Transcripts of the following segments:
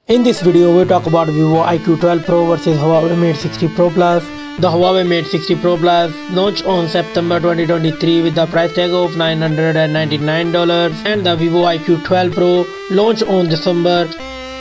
In this video, we talk about Vivo iQOO 12 Pro versus Huawei Mate 60 Pro Plus. The Huawei Mate 60 Pro Plus launched on September 2023 with the price tag of $999, and the Vivo iQOO 12 Pro launched on December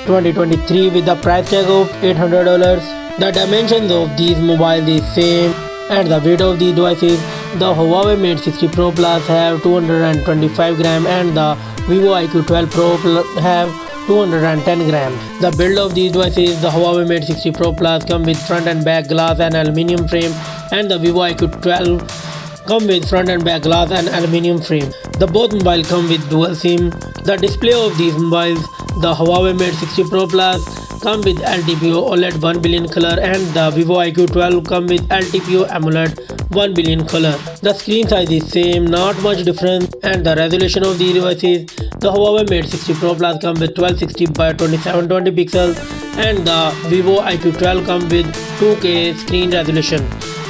2023 with the price tag of $800. The dimensions of these mobiles is same, and the weight of these devices. The Huawei Mate 60 Pro Plus have 225 gram, and the Vivo iQOO 12 Pro have 210 grams. The build of these devices: the Huawei Mate 60 Pro Plus come with front and back glass and aluminium frame, and the Vivo iQOO 12 come with front and back glass and aluminium frame. The both mobile come with dual SIM. The display of these mobiles: the Huawei Mate 60 Pro Plus come with LTPO OLED 1 billion color, and the Vivo iQOO 12 come with LTPO AMOLED 1 billion color. The screen size is same, not much difference, and the resolution of these devices: the Huawei Mate 60 Pro Plus come with 1260 by 2720 pixels, and the Vivo iQOO 12 come with 2K screen resolution.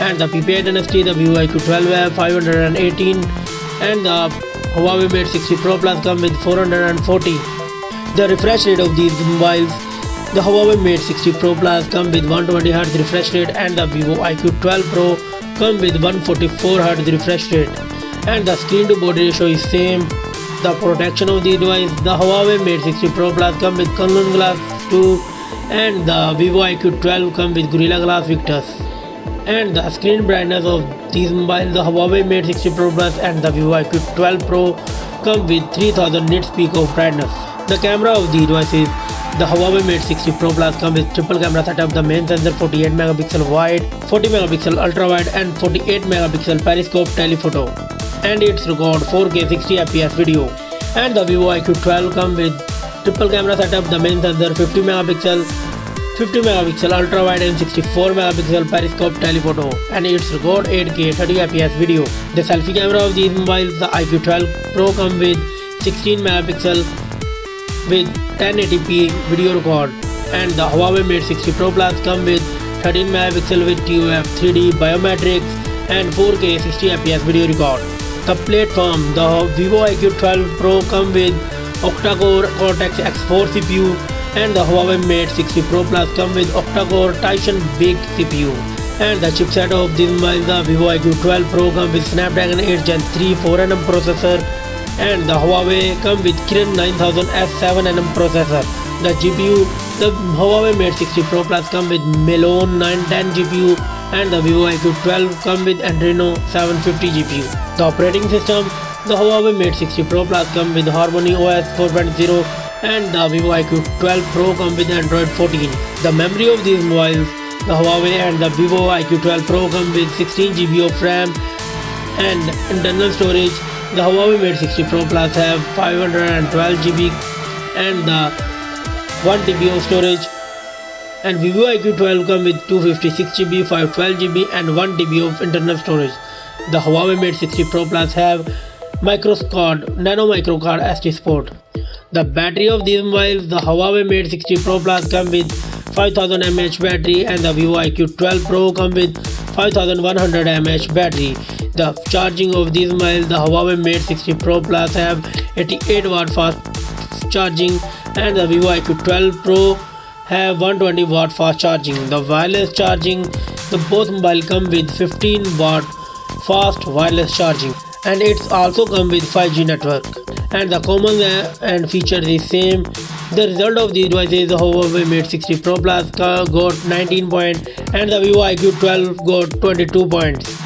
And the PPI density: the Vivo iQOO 12 have 518, and the Huawei Mate 60 Pro Plus come with 440. The refresh rate of these mobiles: the Huawei Mate 60 Pro Plus come with 120Hz refresh rate, and the Vivo iQOO 12 Pro come with 144Hz refresh rate. And the screen to body ratio is same. The protection of the device: the Huawei Mate 60 Pro Plus come with Kunlun Glass 2, and the Vivo iQOO 12 come with Gorilla Glass Victus. And the screen brightness of these mobiles: the Huawei Mate 60 Pro Plus and the Vivo iQOO 12 Pro come with 3000 nits peak of brightness. The camera of the devices: the Huawei Mate 60 Pro Plus come with triple camera setup. The main sensor 48 megapixel wide, 40 megapixel ultra wide, and 48 megapixel periscope telephoto, and it's record 4K 60 fps video. And the Vivo iQOO 12 come with triple camera setup. The main sensor 50 megapixel ultra wide, and 64 megapixel periscope telephoto, and it's record 8K 30 fps video. The selfie camera of these mobiles: the iQOO 12 Pro come with 16 megapixel with 1080p video record, and the Huawei Mate 60 Pro Plus come with 13 megapixel with TOF 3D biometrics and 4K 60 fps video record. The platform: the Vivo iQOO 12 Pro come with octa-core Cortex X4 CPU, and the Huawei Mate 60 Pro Plus come with octa-core Titan Big CPU. And the chipset of this mobile: the Vivo iQOO 12 Pro come with Snapdragon 8 Gen 3 4nm processor, and the Huawei come with Kirin 9000S 7nm processor. The GPU: the Huawei Mate 60 Pro Plus come with Melon 910 GPU, and the Vivo iQOO 12 come with Adreno 750 GPU. The operating system: the Huawei Mate 60 Pro Plus come with Harmony OS 4.0, and the Vivo iQOO 12 Pro come with Android 14. The memory of these mobiles: the Huawei and the Vivo iQOO 12 Pro come with 16 GB of RAM and internal storage. The Huawei Mate 60 Pro Plus have 512 GB and the 1 TB of storage, and Vivo iQOO 12 come with 256 GB, 512 GB and 1 TB of internal storage. The Huawei Mate 60 Pro Plus have nano microcard SD support. The battery of these mobiles: the Huawei Mate 60 Pro Plus come with 5000 mAh battery, and the Vivo iQOO 12 Pro come with 5100 mAh battery. The charging of these mobiles: the Huawei Mate 60 Pro Plus have 88 watt fast charging, and the Vivo iQOO 12 Pro have 120 watt fast charging. The wireless charging: the both mobile come with 15 watt fast wireless charging, and it's also come with 5G network. And the common and feature is same. The result of these devices: the Huawei Mate 60 Pro Plus got 19 points, and the Vivo iQOO 12 got 22 points.